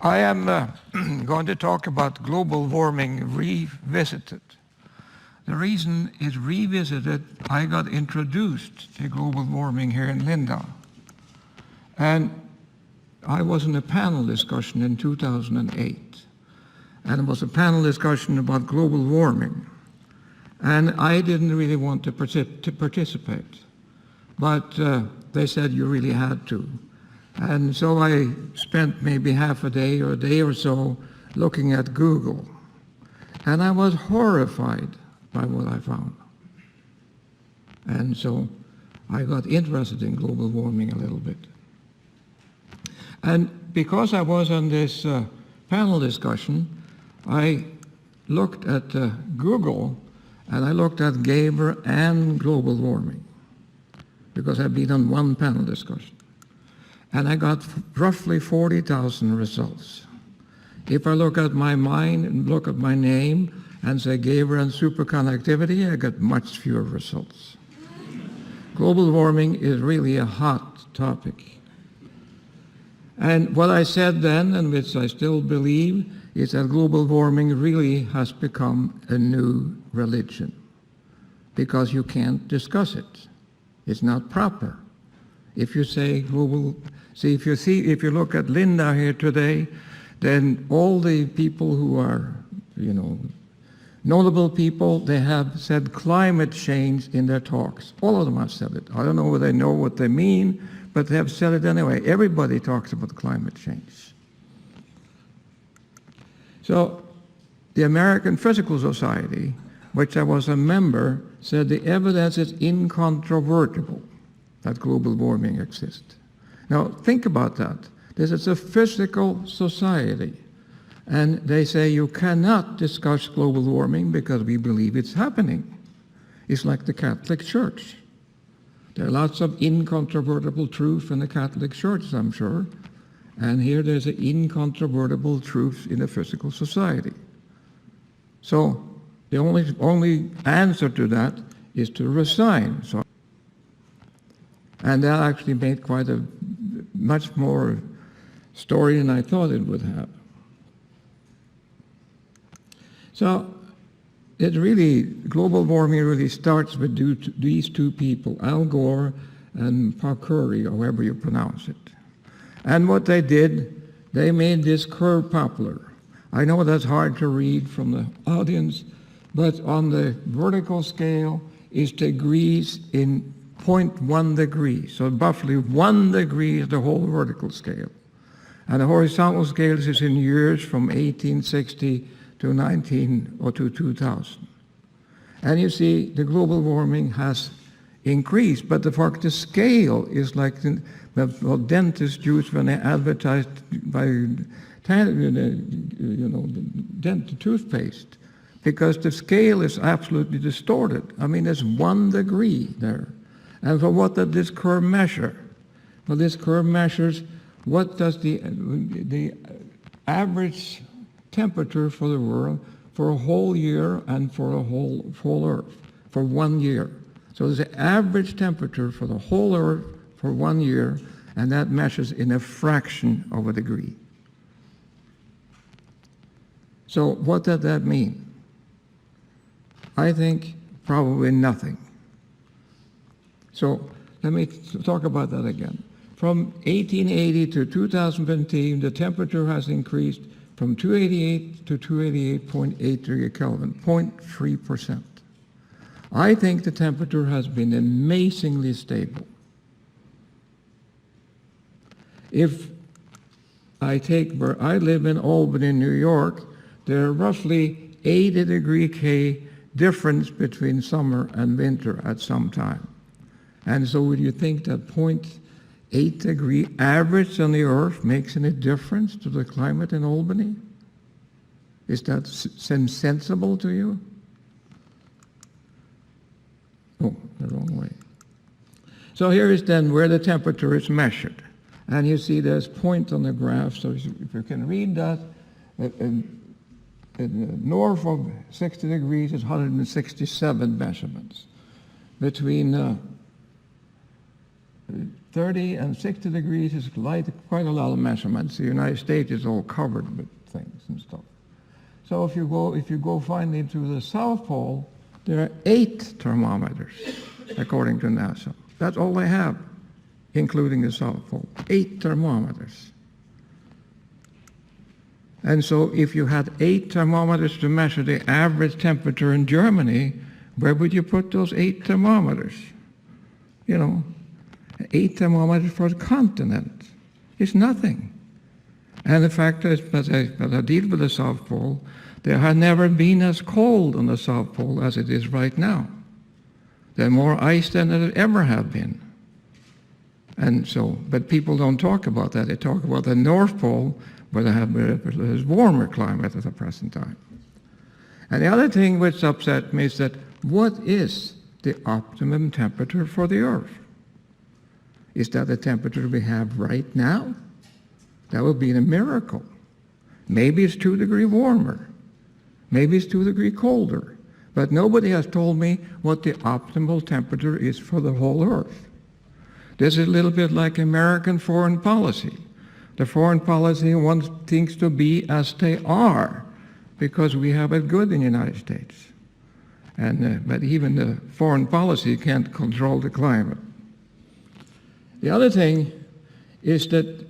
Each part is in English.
I am going to talk about global warming revisited. The reason it's revisited, I got introduced to global warming here in Linda. And I was in a panel discussion in 2008. And it was a panel discussion about global warming. And I didn't really want to participate. But they said you really had to. And so I spent maybe half a day or a day or so looking at Google. And I was horrified by what I found. And so I got interested in global warming a little bit. And because I was on this panel discussion, I looked at Google, and I looked at Giæver and global warming, because I've been on one panel discussion. And I got roughly 40,000 results. If I look at my mind and look at my name and say Giæver and superconductivity, I get much fewer results. Global warming is really a hot topic. And what I said then, and which I still believe, is that global warming really has become a new religion, because you can't discuss it. It's not proper. If you say global, if you look at Linda here today, then all the people who are, notable people, they have said climate change in their talks. All of them have said it. I don't know whether they know what they mean, but they have said it anyway. Everybody talks about climate change. So the American Physical Society, which I was a member, said the evidence is incontrovertible that global warming exists. Now think about that. This is a physical society. And they say you cannot discuss global warming because we believe it's happening. It's like the Catholic Church. There are lots of incontrovertible truth in the Catholic Church, I'm sure. And here there's an incontrovertible truth in the physical society. So the only answer to that is to resign. And that actually made quite a much more story than I thought it would have. So global warming really starts with these two people, Al Gore and Curry, or however you pronounce it. And what they did, they made this curve popular. I know that's hard to read from the audience, but on the vertical scale is degrees in 0.1 degree. So roughly 1 degree is the whole vertical scale. And the horizontal scale is in years from 1860 to 2000. And you see the global warming has increased, but the scale is like what dentists use when they advertise by toothpaste, because the scale is absolutely distorted. I mean, there's 1 degree there. And for what does this curve measure? Well, this curve measures what does the average temperature for the world for a whole year and for a whole Earth for 1 year. So there's the average temperature for the whole Earth for 1 year, and that measures in a fraction of a degree. So what does that mean? I think probably nothing. So let me talk about that again. From 1880 to 2015, the temperature has increased from 288 to 288.8 degree Kelvin, 0.3%. I think the temperature has been amazingly stable. If I take where I live in Albany, New York, there are roughly 80 degree K difference between summer and winter at some time. And so would you think that 0.8 degree average on the Earth makes any difference to the climate in Albany? Is that sensible to you? Oh, the wrong way. So here is then where the temperature is measured. And you see there's point on the graph, so if you can read that, north of 60 degrees is 167 measurements. Between 30 and 60 degrees is quite a lot of measurements. The United States is all covered with things and stuff. So if you go finally to the South Pole, there are 8 thermometers, according to NASA. That's all they have, including the South Pole. 8 thermometers. And so if you had 8 thermometers to measure the average temperature in Germany, where would you put those 8 thermometers? You know, 8 thermometers for a continent is nothing. And the fact is, as I deal with the South Pole, there had never been as cold on the South Pole as it is right now. There's more ice than there ever have been. And so, but people don't talk about that. They talk about the North Pole, where they have a warmer climate at the present time. And the other thing which upset me is that what is the optimum temperature for the Earth? Is that the temperature we have right now? That would be a miracle. Maybe it's 2 degrees warmer. Maybe it's 2 degrees colder. But nobody has told me what the optimal temperature is for the whole Earth. This is a little bit like American foreign policy. The foreign policy wants things to be as they are because we have it good in the United States. But even the foreign policy can't control the climate. The other thing is that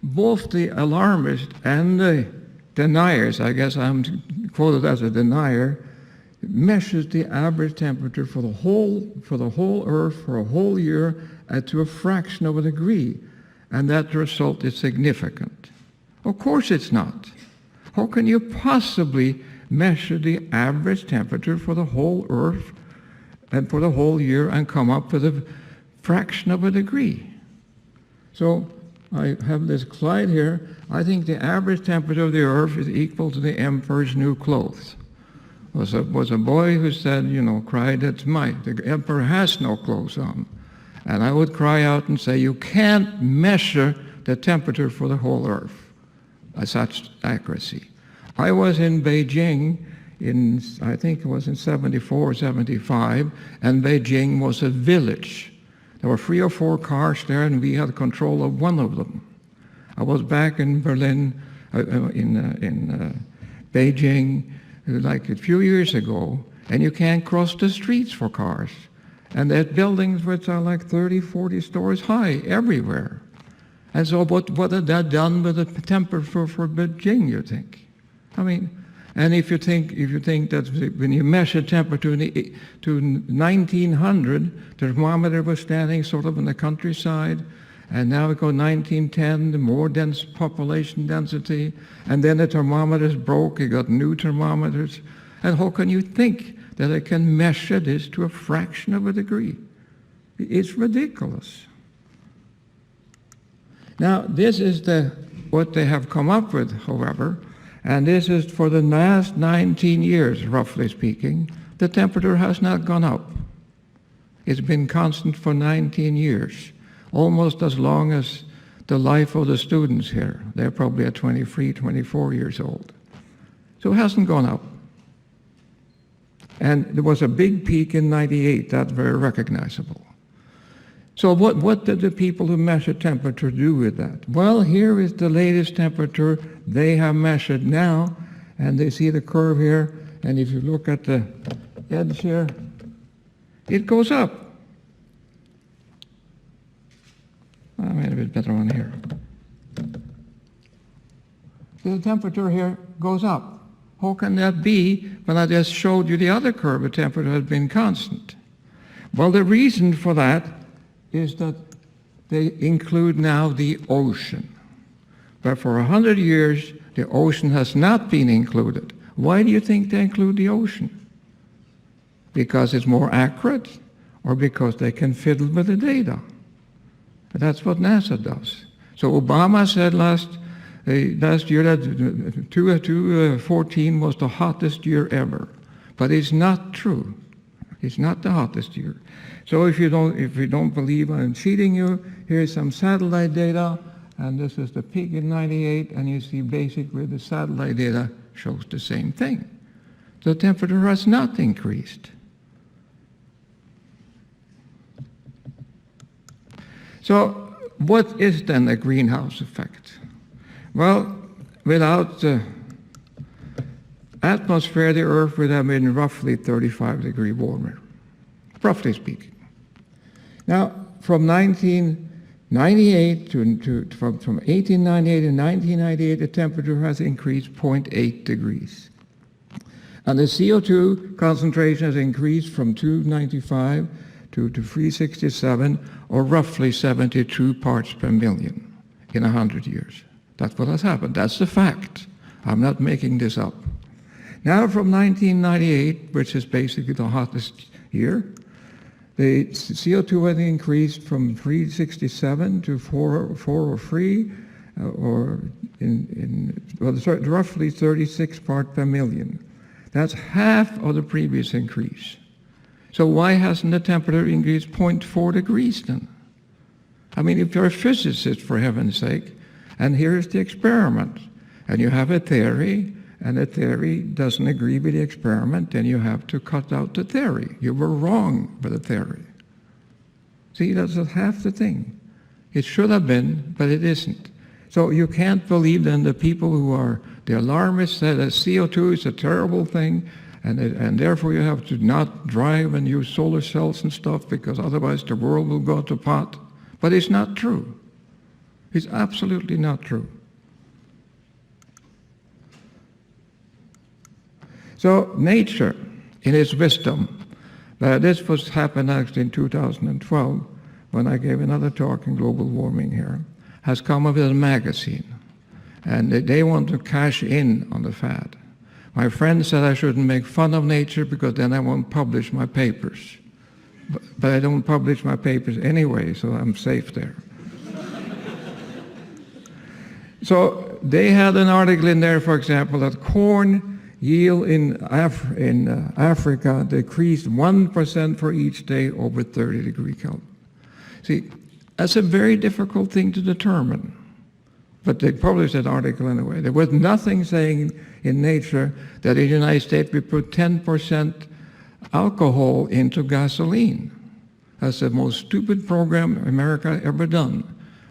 both the alarmists and the deniers, I guess I'm quoted as a denier, measures the average temperature for the whole Earth for a whole year to a fraction of a degree, and that result is significant. Of course it's not. How can you possibly measure the average temperature for the whole Earth and for the whole year and come up with a fraction of a degree? So I have this slide here. I think the average temperature of the Earth is equal to the emperor's new clothes. Was a boy who said, cried, the emperor has no clothes on. And I would cry out and say, you can't measure the temperature for the whole Earth at such accuracy. I was in Beijing I think it was in 74 or 75, and Beijing was a village. There were 3 or 4 cars there, and we had control of one of them. I was back in Berlin, in Beijing, like a few years ago, and you can't cross the streets for cars. And there's buildings which are like 30, 40 stories high everywhere. And so what had that done with the temperature for Beijing, you think? I mean, and if you think that when you measure temperature to 1900, the thermometer was standing sort of in the countryside, and now we go 1910, the more dense population density, and then the thermometers broke, you got new thermometers, and how can you think that I can measure this to a fraction of a degree? It's ridiculous. Now, this is what they have come up with, however, and this is for the last 19 years, roughly speaking, the temperature has not gone up. It's been constant for 19 years, almost as long as the life of the students here. They're probably at 23, 24 years old. So it hasn't gone up. And there was a big peak in 98, that's very recognizable. So what did the people who measure temperature do with that? Well, here is the latest temperature they have measured now, and they see the curve here, and if you look at the edge here, it goes up. I made a bit better one here. The temperature here goes up. How can that be when I just showed you the other curve, the temperature has been constant? Well, the reason for that is that they include now the ocean. But for 100 years, the ocean has not been included. Why do you think they include the ocean? Because it's more accurate, or because they can fiddle with the data? That's what NASA does. So Obama said last year that 2014 was the hottest year ever. But it's not true. It's not the hottest year. So if you don't believe I'm cheating you, here's some satellite data, and this is the peak in 98, and you see basically the satellite data shows the same thing. The temperature has not increased. So what is then a greenhouse effect? Well, without the atmosphere, the Earth would have been roughly 35 degrees warmer, roughly speaking. Now, from 1898 to 1998, the temperature has increased 0.8 degrees. And the CO2 concentration has increased from 295 to 367, or roughly 72 parts per million in 100 years. That's what has happened. That's the fact. I'm not making this up. Now from 1998, which is basically the hottest year, the CO2 has increased from 367 to 403, roughly 36 parts per million. That's half of the previous increase. So why hasn't the temperature increased 0.4 degrees then? I mean, if you're a physicist, for heaven's sake, and here's the experiment, and you have a theory, and the theory doesn't agree with the experiment, then you have to cut out the theory. You were wrong with the theory. See, that's half the thing. It should have been, but it isn't. So you can't believe then the people who are the alarmists say that CO2 is a terrible thing, and therefore you have to not drive and use solar cells and stuff because otherwise the world will go to pot. But it's not true. It's absolutely not true. So nature, in its wisdom, this was happened actually in 2012 when I gave another talk on global warming here, has come up with a magazine. And they want to cash in on the fad. My friend said I shouldn't make fun of nature because then I won't publish my papers. But I don't publish my papers anyway, so I'm safe there. So they had an article in there, for example, that corn yield in Africa decreased 1% for each day over 30 degree Kelvin. See, that's a very difficult thing to determine. But they published that article anyway. There was nothing saying in Nature that in the United States we put 10% alcohol into gasoline. That's the most stupid program America ever done.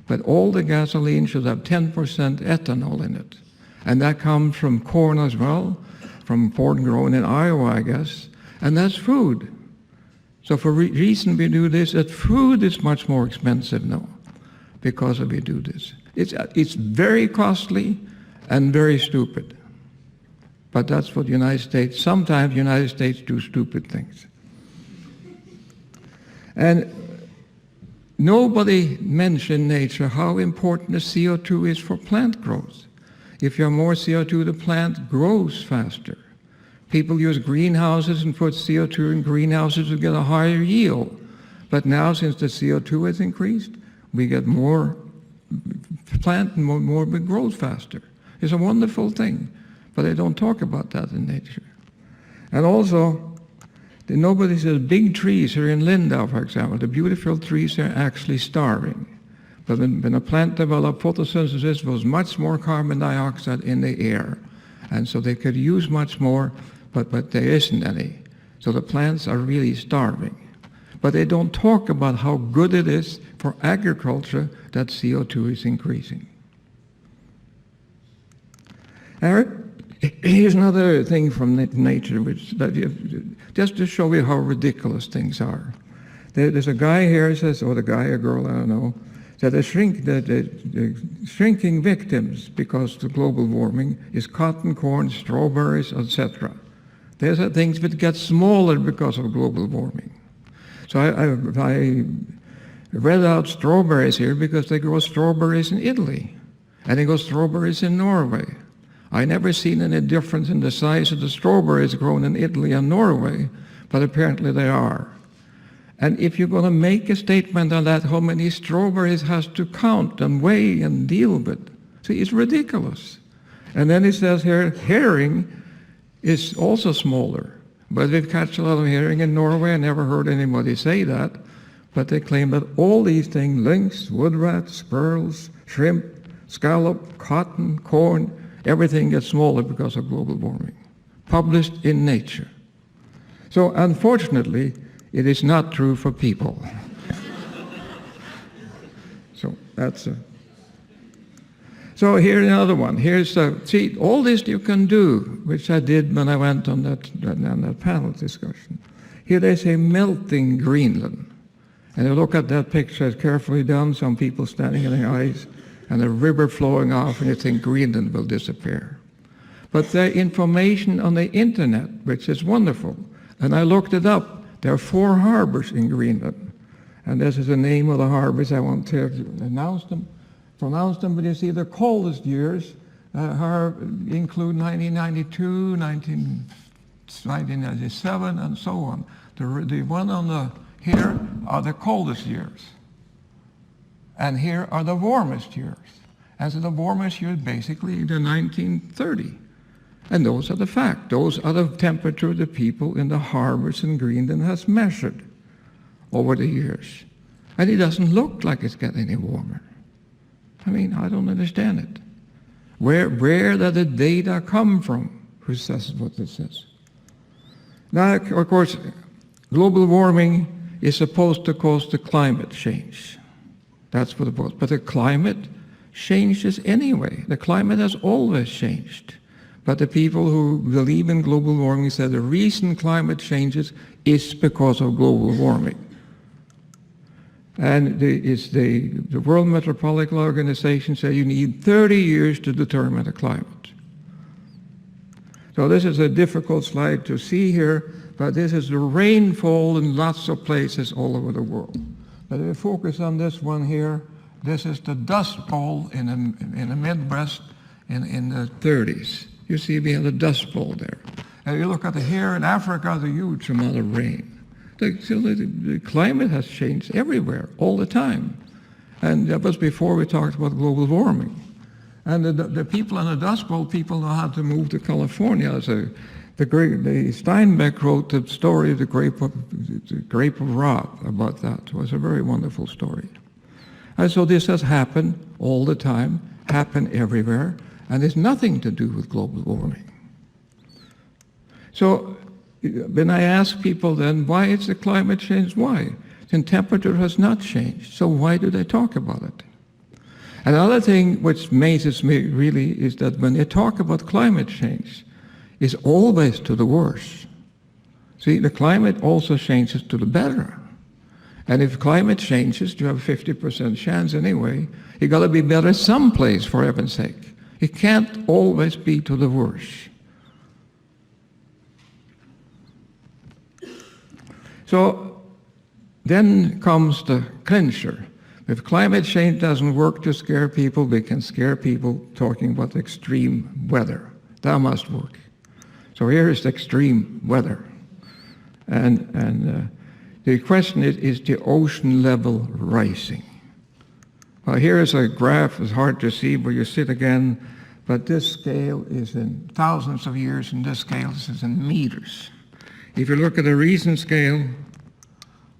But all the gasoline should have 10% ethanol in it. And that comes from corn as well, from corn grown in Iowa, I guess. And that's food. So for reason we do this, that food is much more expensive now because we do this. It's very costly and very stupid. But that's what the United States, sometimes the United States do stupid things. And nobody mentioned nature how important the CO2 is for plant growth. If you have more CO2, the plant grows faster. People use greenhouses and put CO2 in greenhouses to get a higher yield. But now, since the CO2 has increased, we get more plant and more grows faster. It's a wonderful thing, but they don't talk about that in nature. And also, nobody says big trees here in Lindau, for example, the beautiful trees are actually starving. But when a plant developed photosynthesis, there was much more carbon dioxide in the air. And so they could use much more, but there isn't any. So the plants are really starving. But they don't talk about how good it is for agriculture that CO2 is increasing. Here's another thing from nature, just to show you how ridiculous things are. There's a guy here says, or the guy or girl, I don't know, that the shrinking victims because of global warming is cotton, corn, strawberries, etc. These are things that get smaller because of global warming. So I read out strawberries here because they grow strawberries in Italy, and they grow strawberries in Norway. I never seen any difference in the size of the strawberries grown in Italy and Norway, but apparently they are. And if you're going to make a statement on that, how many strawberries has to count and weigh and deal with? See, it's ridiculous. And then it says here, herring is also smaller. But we've catch a lot of herring in Norway. I never heard anybody say that. But they claim that all these things, lynx, wood rats, squirrels, shrimp, scallop, cotton, corn, everything gets smaller because of global warming. Published in Nature. So unfortunately, it is not true for people. So That's a... So here's another one. Here's see, all this you can do, which I did when I went on that panel discussion. Here they say melting Greenland. And you look at that picture, it's carefully done, some people standing in the ice, and a river flowing off, and you think Greenland will disappear. But the information on the internet, which is wonderful, and I looked it up, there are 4 harbors in Greenland. And this is the name of the harbors. I won't pronounce them, but you see the coldest years include 1992, 1997, and so on. The one on the here are the coldest years. And here are the warmest years. And so the warmest years basically the 1930. And those are the facts. Those are the temperature the people in the harbors in Greenland has measured over the years. And it doesn't look like it's getting any warmer. I mean, I don't understand it. Where does the data come from? Who says what this says? Now, of course, global warming is supposed to cause the climate change. That's what it was. But the climate changes anyway. The climate has always changed. But the people who believe in global warming say the reason climate changes is because of global warming. And the World Meteorological Organization said you need 30 years to determine the climate. So this is a difficult slide to see here, but this is the rainfall in lots of places all over the world. But if we focus on this one here, this is the Dust Bowl in the Midwest in the 30s. You see we have the Dust Bowl there. And you look at here in Africa, the huge amount of rain. The climate has changed everywhere, all the time. And that was before we talked about global warming. And the people in the Dust Bowl, people know how to move to California. So the Steinbeck wrote the story of the Grape of Wrath about that. It was a very wonderful story. And so this has happened all the time, happened everywhere, and it's nothing to do with global warming. So when I ask people then, why is the climate change? Why? The temperature has not changed, so why do they talk about it? Another thing which amazes me really is that when they talk about climate change, it's always to the worse. See, the climate also changes to the better. And if climate changes, you have a 50% chance anyway, you got to be better someplace, for heaven's sake. It can't always be to the worse. So then comes the clincher. If climate change doesn't work to scare people, we can scare people talking about extreme weather. That must work. So here is extreme weather. And the question is the ocean level rising? Well, here is a graph. It's hard to see where you sit again, but this scale is in thousands of years, and this scale is in meters. If you look at the recent scale,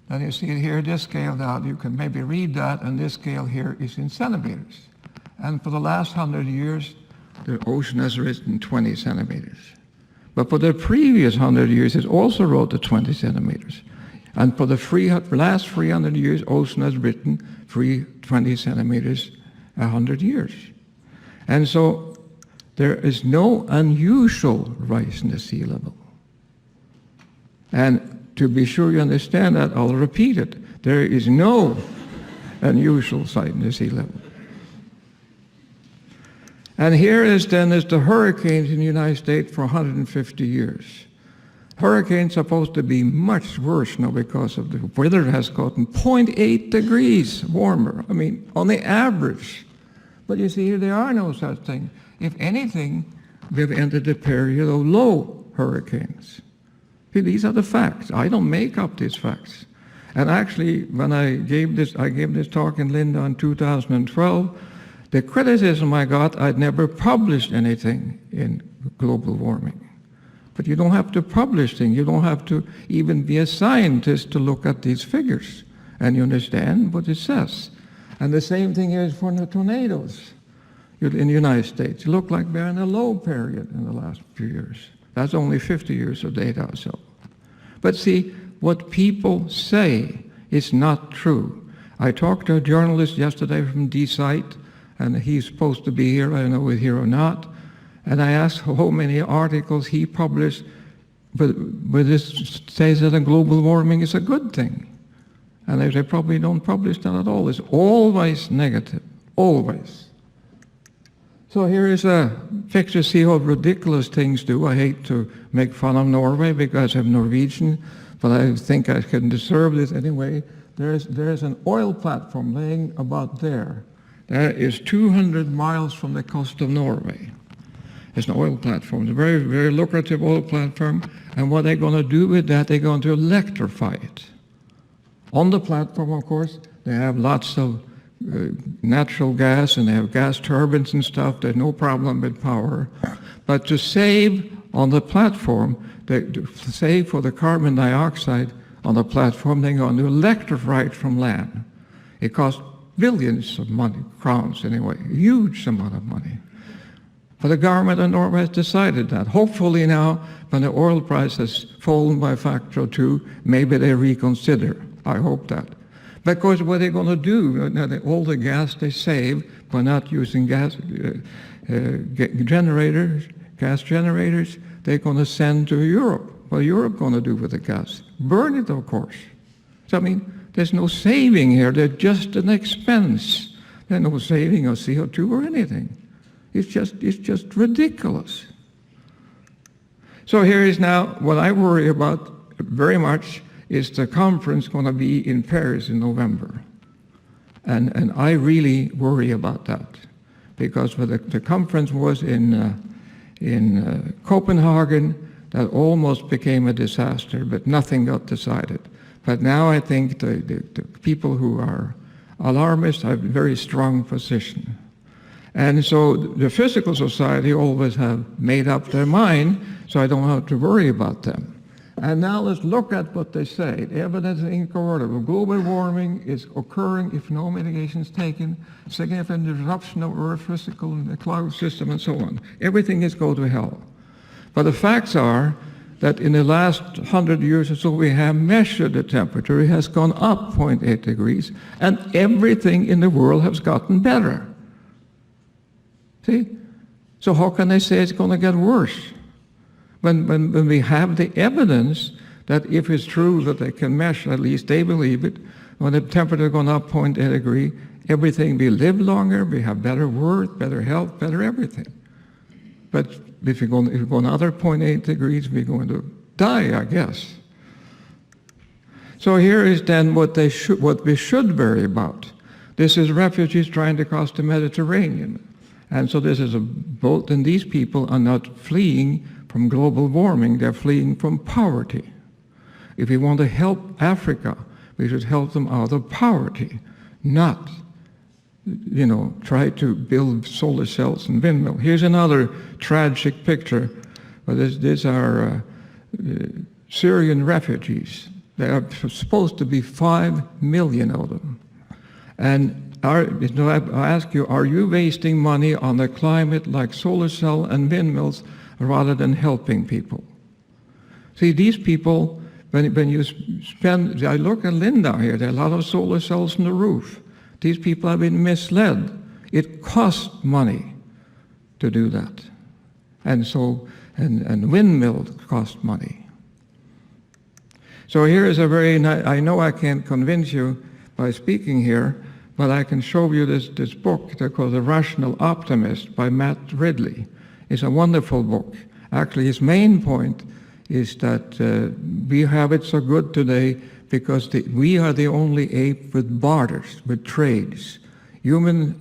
then you see it here, this scale down, you can maybe read that, and this scale here is in centimeters. And for the last 100 years, the ocean has risen 20 centimeters. But for the previous 100 years, it also rose to 20 centimeters. And for the last 300 years, ocean has risen 20 centimeters 100 years. And so there is no unusual rise in the sea level. And to be sure you understand that, I'll repeat it. There is no unusual sight in the sea level. And here is the hurricanes in the United States for 150 years. Hurricanes are supposed to be much worse now because of the weather has gotten 0.8 degrees warmer. I mean, on the average. But you see, there are no such thing. If anything, we've entered a period of low hurricanes. These are the facts. I don't make up these facts. And actually, when I gave this talk in Linda in 2012, the criticism I got, I'd never published anything in global warming. But you don't have to publish things. You don't have to even be a scientist to look at these figures. And you understand what it says. And the same thing is for the tornadoes in the United States. It looked like we're in a low period in the last few years. That's only 50 years of data or so. But see, what people say is not true. I talked to a journalist yesterday from D-Site, and he's supposed to be here. I don't know if he's here or not. And I asked how many articles he published, but this says that global warming is a good thing. And they probably don't publish that at all. It's always negative, always. So here is a picture, see how ridiculous things do. I hate to make fun of Norway because I'm Norwegian, but I think I can deserve this anyway. There's an oil platform laying about there. That is 200 miles from the coast of Norway. It's an oil platform. It's a very, very lucrative oil platform. And what they're going to do with that, they're going to electrify it. On the platform, of course, they have lots of natural gas, and they have gas turbines and stuff. There's no problem with power. But to save on the platform, to save for the carbon dioxide on the platform, they're going to electrify it from land. It costs billions of money, crowns anyway, a huge amount of money. But the government of Norway has decided that. Hopefully now, when the oil price has fallen by a factor of 2, maybe they reconsider. I hope that. Because what they're going to do, all the gas they save by not using gas generators, they're going to send to Europe. What is Europe going to do with the gas? Burn it, of course. So, I mean, there's no saving here. There's just an expense. There's no saving of CO2 or anything. It's just ridiculous. So here is now what I worry about very much is the conference going to be in Paris in November. And I really worry about that because the conference was in Copenhagen. That almost became a disaster, but nothing got decided. But now I think the people who are alarmists have a very strong position. And so the physical society always have made up their mind, so I don't have to worry about them. And now let's look at what they say. The evidence is incontrovertible. Global warming is occurring if no mitigation is taken, significant disruption of Earth's physical and the cloud system and so on. Everything is go to hell. But the facts are that in the last 100 years or so, we have measured the temperature. It has gone up 0.8 degrees, and everything in the world has gotten better. See? So how can they say it's going to get worse? When we have the evidence that if it's true that they can measure, at least they believe it, when the temperature has gone up 0.8 degree, everything, we live longer, we have better work, better health, better everything. But if you go another 0.8 degrees, we're going to die, I guess. So here is then what we should worry about. This is refugees trying to cross the Mediterranean. And so this is a boat, and these people are not fleeing from global warming, they're fleeing from poverty. If we want to help Africa, we should help them out of poverty, not, try to build solar cells and windmills. Here's another tragic picture. These are Syrian refugees. There are supposed to be 5 million of them. And I ask you, are you wasting money on the climate like solar cell and windmills rather than helping people? See, these people, when you spend, I look at Linda here, there are a lot of solar cells on the roof. These people have been misled. It costs money to do that. And so, and windmills cost money. So here is a very nice, I know I can't convince you by speaking here, but I can show you this book called The Rational Optimist by Matt Ridley. It's a wonderful book. Actually, his main point is that we have it so good today because we are the only ape with barters, with trades. Human,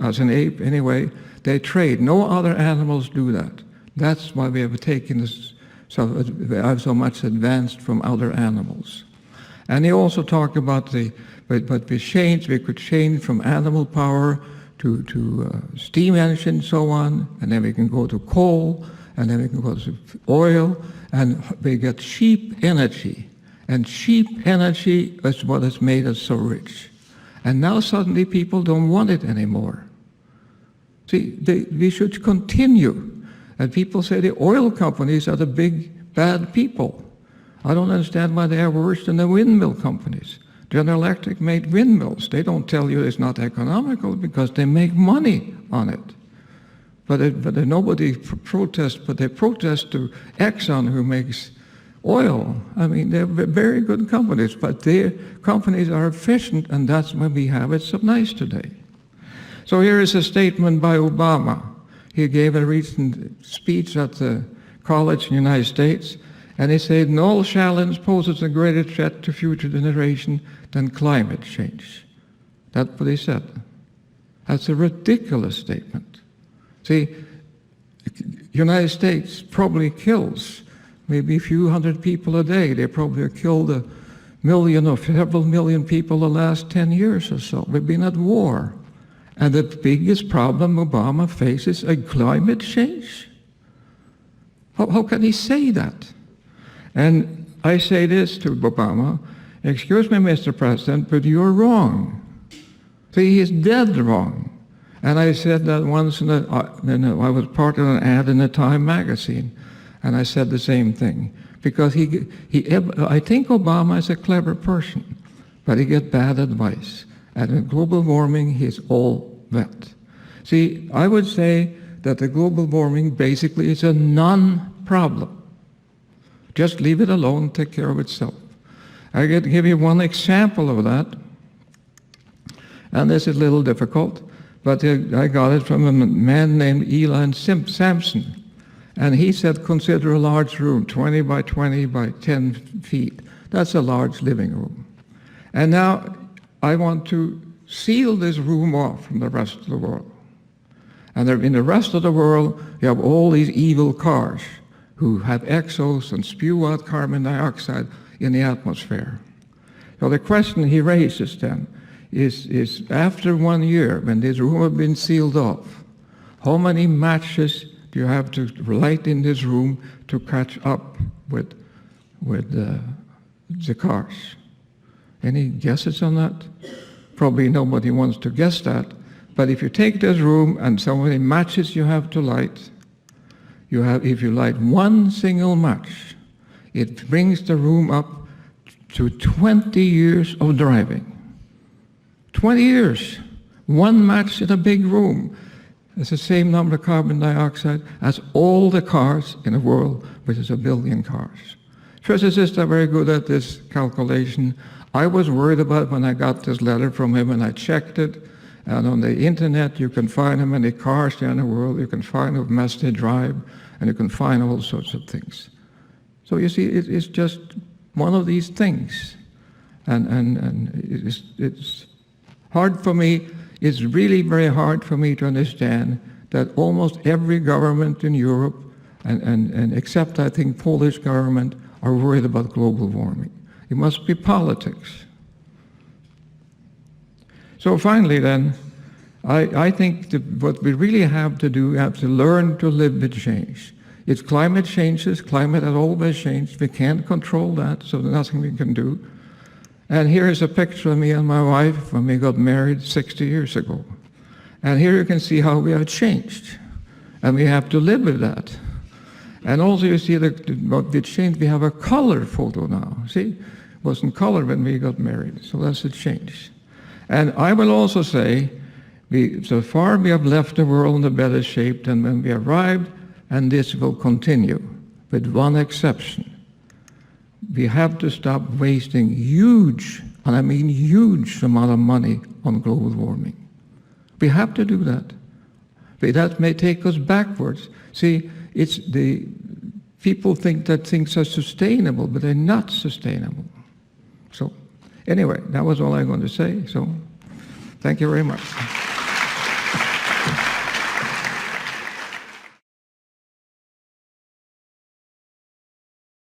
as an ape anyway, they trade. No other animals do that. That's why we have taken this, so much advanced from other animals. And he also talked about but we could change from animal power to steam engine and so on, and then we can go to coal, and then we can go to oil, and we get cheap energy. And cheap energy is what has made us so rich. And now suddenly people don't want it anymore. See, we should continue. And people say the oil companies are the big bad people. I don't understand why they are worse than the windmill companies. General Electric made windmills. They don't tell you it's not economical because they make money on it. But nobody protests, but they protest to Exxon, who makes oil. I mean, they're very good companies, but their companies are efficient, and that's why we have it so nice today. So here is a statement by Obama. He gave a recent speech at the college in the United States, and he said, "No challenge poses a greater threat to future generations than climate change." That's what he said. That's a ridiculous statement. See, the United States probably kills maybe a few hundred people a day. They probably have killed 1 million or several million people the last 10 years or so. We've been at war. And the biggest problem Obama faces is climate change. How can he say that? And I say this to Obama, "Excuse me, Mr. President, but you're wrong." See, he's dead wrong. And I said that once I was part of an ad in the Time magazine, and I said the same thing. Because I think Obama is a clever person, but he gets bad advice. And in global warming, he's all wet. See, I would say that the global warming basically is a non-problem. Just leave it alone, take care of itself. I can give you one example of that, and this is a little difficult, but I got it from a man named Eli Sampson. And he said, consider a large room, 20 by 20 by 10 feet. That's a large living room. And now I want to seal this room off from the rest of the world. And in the rest of the world, you have all these evil cars who have exhaust and spew out carbon dioxide in the atmosphere. So the question he raises then is after 1 year, when this room has been sealed off, how many matches do you have to light in this room to catch up with the cars? Any guesses on that? Probably nobody wants to guess that. But if you take this room and so many matches you have to light, if you light one single match, it brings the room up to 20 years of driving. 20 years. One match in a big room. It's the same number of carbon dioxide as all the cars in the world, which is 1 billion cars. Physicists are very good at this calculation. I was worried about when I got this letter from him, and I checked it. And on the internet, you can find how many cars there in the world. You can find how much they drive, and you can find all sorts of things. So you see, it's just one of these things. And it's hard for me. It's really very hard for me to understand that almost every government in Europe, and except I think Polish government, are worried about global warming. It must be politics. So finally then, I think what we really have to do, we have to learn to live with change. It's climate changes, climate has always changed. We can't control that, so there's nothing we can do. And here is a picture of me and my wife when we got married 60 years ago. And here you can see how we have changed. And we have to live with that. And also you see what we changed, we have a color photo now. See, it wasn't color when we got married, so that's a change. And I will also say, so far we have left the world in a better shape than when we arrived, and this will continue, with one exception. We have to stop wasting huge, and I mean huge amount of money on global warming. We have to do that. But that may take us backwards. See, people think that things are sustainable, but they're not sustainable. So anyway, that was all I'm going to say. So thank you very much.